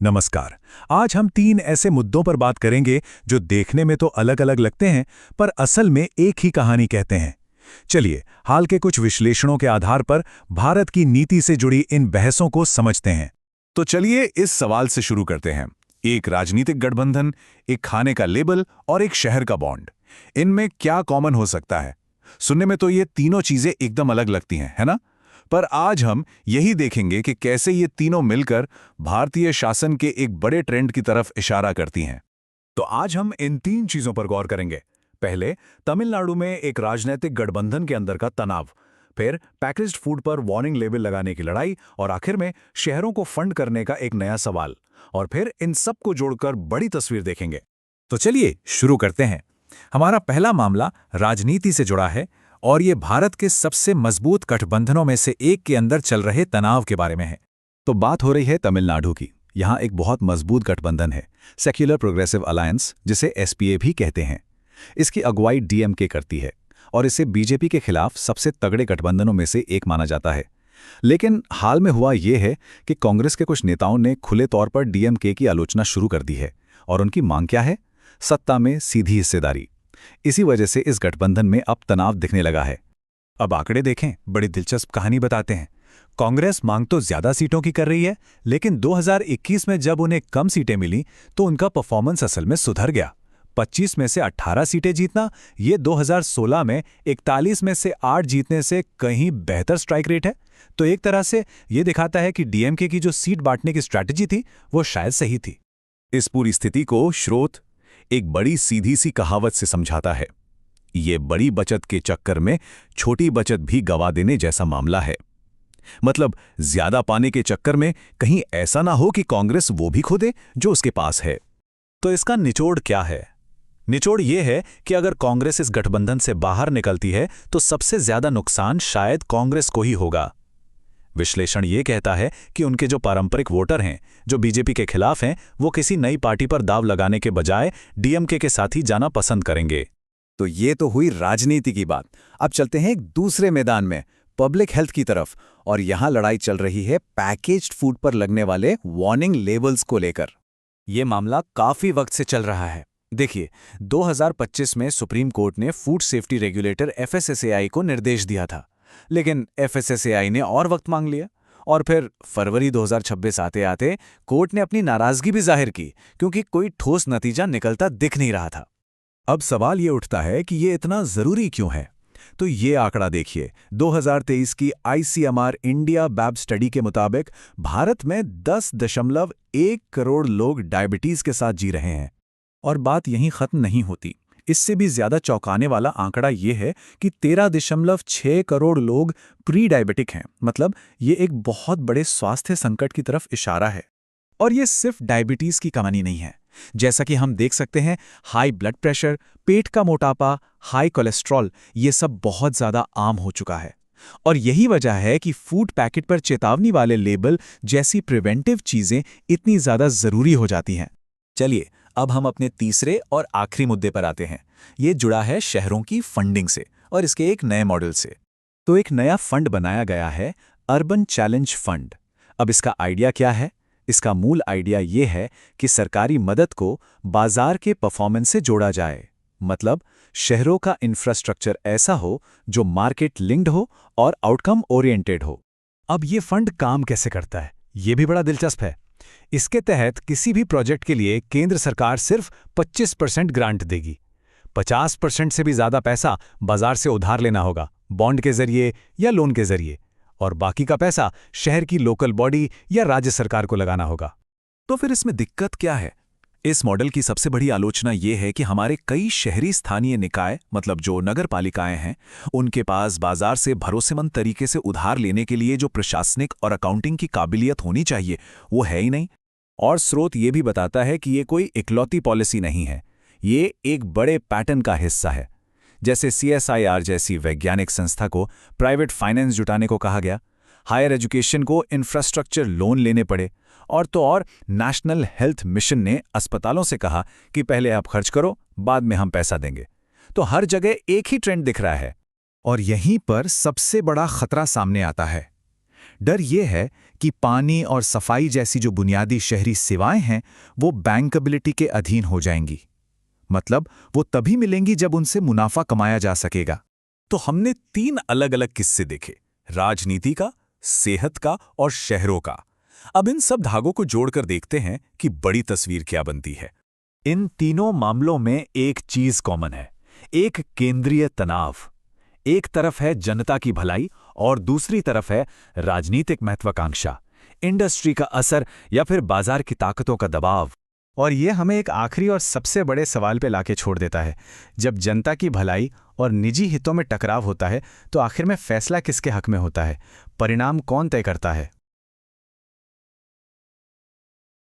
नमस्कार। आज हम तीन ऐसे मुद्दों पर बात करेंगे जो देखने में तो अलग अलग लगते हैं, पर असल में एक ही कहानी कहते हैं। चलिए, हाल के कुछ विश्लेषणों के आधार पर भारत की नीति से जुड़ी इन बहसों को समझते हैं। तो चलिए इस सवाल से शुरू करते हैं। एक राजनीतिक गठबंधन, एक खाने का लेबल और एक शहर का बॉन्ड, इनमें क्या कॉमन हो सकता है? सुनने में तो ये तीनों चीजें एकदम अलग लगती हैं, है ना? पर आज हम यही देखेंगे कि कैसे ये तीनों मिलकर भारतीय शासन के एक बड़े ट्रेंड की तरफ इशारा करती हैं। तो आज हम इन तीन चीजों पर गौर करेंगे। पहले, तमिलनाडु में एक राजनीतिक गठबंधन के अंदर का तनाव, फिर पैकेज्ड फूड पर वार्निंग लेबल लगाने की लड़ाई, और आखिर में शहरों को फंड करने का एक नया सवाल। और फिर इन सब को जोड़कर बड़ी तस्वीर देखेंगे। तो चलिए शुरू करते हैं। हमारा पहला मामला राजनीति से जुड़ा है और ये भारत के सबसे मजबूत गठबंधनों में से एक के अंदर चल रहे तनाव के बारे में है। तो बात हो रही है तमिलनाडु की। यहाँ एक बहुत मजबूत गठबंधन है, सेक्युलर प्रोग्रेसिव अलायंस, जिसे एसपीए भी कहते हैं। इसकी अगुवाई डीएमके करती है और इसे बीजेपी के खिलाफ सबसे तगड़े गठबंधनों में से एक माना जाता है। लेकिन हाल में हुआ ये है कि कांग्रेस के कुछ नेताओं ने खुले तौर पर डीएमके की आलोचना शुरू कर दी है। और उनकी मांग क्या है? सत्ता में सीधी हिस्सेदारी। इसी वजह से इस गठबंधन में अब तनाव दिखने लगा है। अब आंकड़े देखें, बड़ी दिलचस्प कहानी बताते हैं। कांग्रेस मांग तो ज्यादा सीटों की कर रही है, लेकिन 2021 में जब उन्हें कम सीटें मिली तो उनका परफॉर्मेंस असल में सुधर गया। 25 में से 18 सीटें जीतना, ये 2016 में 41 में से 8 जीतने से कहीं बेहतर स्ट्राइक रेट है। तो एक तरह से ये दिखाता है कि डीएमके की जो सीट बांटने की स्ट्रैटेजी थी वो शायद सही थी। इस पूरी स्थिति को स्रोत एक बड़ी सीधी सी कहावत से समझाता है। ये बड़ी बचत के चक्कर में छोटी बचत भी गवा देने जैसा मामला है। मतलब ज्यादा पाने के चक्कर में कहीं ऐसा ना हो कि कांग्रेस वो भी खो दे जो उसके पास है। तो इसका निचोड़ क्या है? निचोड़ ये है कि अगर कांग्रेस इस गठबंधन से बाहर निकलती है तो सबसे ज्यादा नुकसान शायद कांग्रेस को ही होगा। विश्लेषण ये कहता है कि उनके जो पारंपरिक वोटर हैं, जो बीजेपी के खिलाफ हैं, वो किसी नई पार्टी पर दाव लगाने के बजाय डीएमके के साथ ही जाना पसंद करेंगे। तो ये तो हुई राजनीति की बात। अब चलते हैं एक दूसरे मैदान में, पब्लिक हेल्थ की तरफ। और यहां लड़ाई चल रही है पैकेज्ड फूड पर लगने वाले वार्निंग लेबल्स को लेकर। यह मामला काफी वक्त से चल रहा है। देखिए, 2025 में सुप्रीम कोर्ट ने फूड सेफ्टी रेगुलेटर एफएसएसएआई को निर्देश दिया था, लेकिन एफएसएसएआई ने और वक्त मांग लिया। और फिर फरवरी 2026 आते आते कोर्ट ने अपनी नाराजगी भी जाहिर की, क्योंकि कोई ठोस नतीजा निकलता दिख नहीं रहा था। अब सवाल ये उठता है कि ये इतना जरूरी क्यों है? तो ये आंकड़ा देखिए, 2023 की आईसीएमआर इंडिया बैब स्टडी के मुताबिक भारत में 10.1 करोड़ लोग डायबिटीज के साथ जी रहे हैं। और बात यहीं खत्म नहीं होती। इससे भी ज्यादा चौंकाने वाला आंकड़ा ये है कि 13.6 करोड़ लोग प्री डायबिटिक हैं। मतलब ये एक बहुत बड़े स्वास्थ्य संकट की तरफ इशारा है। और ये सिर्फ डायबिटीज की कहानी नहीं है। जैसा कि हम देख सकते हैं, हाई ब्लड प्रेशर, पेट का मोटापा, हाई कोलेस्ट्रॉल, ये सब बहुत ज्यादा आम हो चुका है। और यही वजह है कि फूड पैकेट पर चेतावनी वाले लेबल जैसी प्रिवेंटिव चीजें इतनी ज्यादा जरूरी हो जाती हैं। चलिए, अब हम अपने तीसरे और आखिरी मुद्दे पर आते हैं। ये जुड़ा है शहरों की फंडिंग से और इसके एक नए मॉडल से। तो एक नया फंड बनाया गया है, अर्बन चैलेंज फंड। अब इसका आइडिया क्या है? इसका मूल आइडिया ये है कि सरकारी मदद को बाजार के परफॉर्मेंस से जोड़ा जाए। मतलब शहरों का इंफ्रास्ट्रक्चर ऐसा हो जो मार्केट लिंक्ड हो और आउटकम ओरिएंटेड हो। अब ये फंड काम कैसे करता है, ये भी बड़ा दिलचस्प है। इसके तहत किसी भी प्रोजेक्ट के लिए केंद्र सरकार सिर्फ 25% ग्रांट देगी। 50% से भी ज्यादा पैसा बाजार से उधार लेना होगा, बॉन्ड के जरिए या लोन के जरिए। और बाकी का पैसा शहर की लोकल बॉडी या राज्य सरकार को लगाना होगा। तो फिर इसमें दिक्कत क्या है? इस मॉडल की सबसे बड़ी आलोचना ये है कि हमारे कई शहरी स्थानीय निकाय, मतलब जो नगर पालिकाएं हैं, उनके पास बाजार से भरोसेमंद तरीके से उधार लेने के लिए जो प्रशासनिक और अकाउंटिंग की काबिलियत होनी चाहिए, वो है ही नहीं। और स्रोत ये भी बताता है कि ये कोई इकलौती पॉलिसी नहीं है, ये एक बड़े पैटर्न का हिस्सा है। जैसे सीएसआईआर जैसी वैज्ञानिक संस्था को प्राइवेट फाइनेंस जुटाने को कहा गया, हायर एजुकेशन को इंफ्रास्ट्रक्चर लोन लेने पड़े, और तो और नेशनल हेल्थ मिशन ने अस्पतालों से कहा कि पहले आप खर्च करो, बाद में हम पैसा देंगे। तो हर जगह एक ही ट्रेंड दिख रहा है। और यहीं पर सबसे बड़ा खतरा सामने आता है। डर ये है कि पानी और सफाई जैसी जो बुनियादी शहरी सेवाएं हैं वो बैंकबिलिटी के अधीन हो जाएंगी। मतलब वो तभी मिलेंगी जब उनसे मुनाफा कमाया जा सकेगा। तो हमने 3 अलग-अलग किस्से देखे, राजनीति का, सेहत का और शहरों का। अब इन सब धागों को जोड़कर देखते हैं कि बड़ी तस्वीर क्या बनती है। इन तीनों मामलों में एक चीज कॉमन है, एक केंद्रीय तनाव। एक तरफ है जनता की भलाई और दूसरी तरफ है राजनीतिक महत्वाकांक्षा, इंडस्ट्री का असर या फिर बाजार की ताकतों का दबाव। और ये हमें एक आखिरी और सबसे बड़े सवाल पे लाके छोड़ देता है। जब जनता की भलाई और निजी हितों में टकराव होता है तो आखिर में फैसला किसके हक में होता है? परिणाम कौन तय करता है?